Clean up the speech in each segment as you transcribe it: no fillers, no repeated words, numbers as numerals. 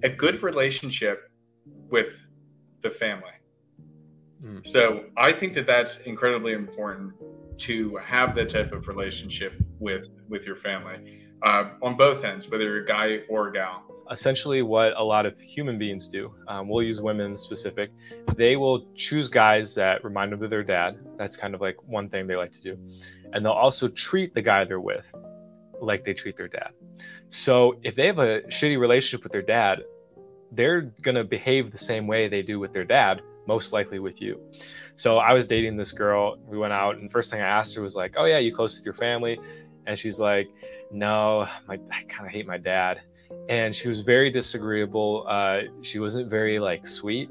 a good relationship with the family. Mm. So I think that that's incredibly important, to have that type of relationship with your family, on both ends, whether you're a guy or a gal. Essentially what a lot of human beings do, we'll use women in specific, they will choose guys that remind them of their dad. That's kind of like one thing they like to do. And they'll also treat the guy they're with like they treat their dad. So if they have a shitty relationship with their dad, they're going to behave the same way they do with their dad, most likely with you. So I was dating this girl, we went out, and first thing I asked her was like, oh yeah, you close with your family? And she's like, no, I kind of hate my dad. And she was very disagreeable. She wasn't very like sweet.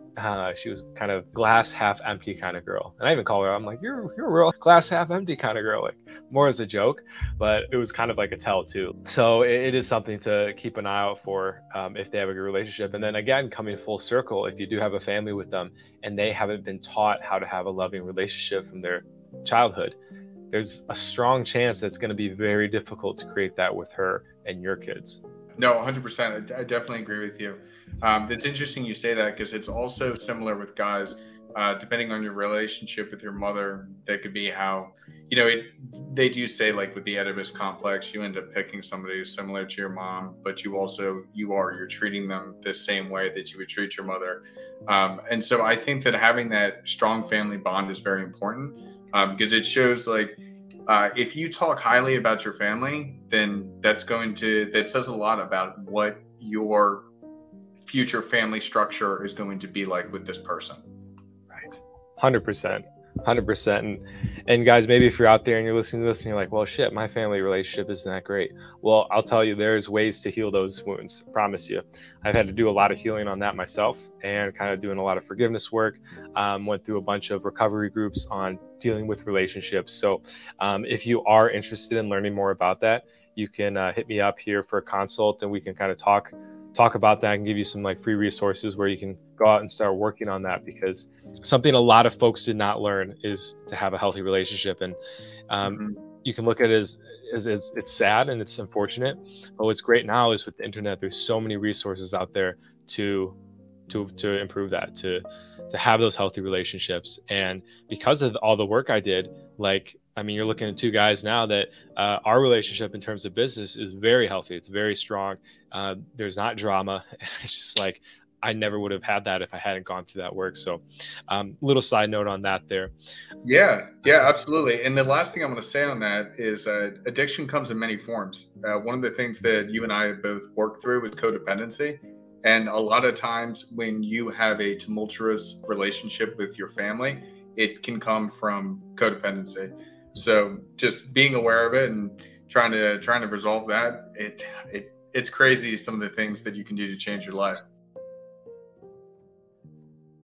She was kind of glass half empty kind of girl. And I even call her, I'm like, you're a real glass half empty kind of girl, like more as a joke, but it was kind of like a tell too. So it is something to keep an eye out for, if they have a good relationship. And then again, coming full circle, if you do have a family with them and they haven't been taught how to have a loving relationship from their childhood, there's a strong chance that it's going to be very difficult to create that with her and your kids. No, 100%. I definitely agree with you. It's interesting you say that, because it's also similar with guys. Depending on your relationship with your mother, that could be how, they do say, like with the Oedipus complex, you end up picking somebody who's similar to your mom, but you're treating them the same way that you would treat your mother. And so I think that having that strong family bond is very important, because it shows like, if you talk highly about your family, then that says a lot about what your future family structure is going to be like with this person. Right. 100%. 100%. And guys, maybe if you're out there and you're listening to this and you're like, well, shit, my family relationship isn't that great. Well, I'll tell you, there's ways to heal those wounds. I promise you. I've had to do a lot of healing on that myself, and kind of doing a lot of forgiveness work. Went through a bunch of recovery groups on dealing with relationships. So if you are interested in learning more about that, you can hit me up here for a consult, and we can kind of talk about that and give you some like free resources where you can go out and start working on that, because something a lot of folks did not learn is to have a healthy relationship. And you can look at it as it's sad and it's unfortunate, but what's great now is with the internet, there's so many resources out there to improve that, to have those healthy relationships. And because of all the work I did, like, I mean, you're looking at two guys now that our relationship in terms of business is very healthy. It's very strong. There's not drama. It's just like, I never would have had that if I hadn't gone through that work. So little side note on that there. Yeah, absolutely. And the last thing I'm going to say on that is addiction comes in many forms. One of the things that you and I have both worked through is codependency. And a lot of times when you have a tumultuous relationship with your family, it can come from codependency. So just being aware of it and trying to resolve that, it's crazy some of the things that you can do to change your life.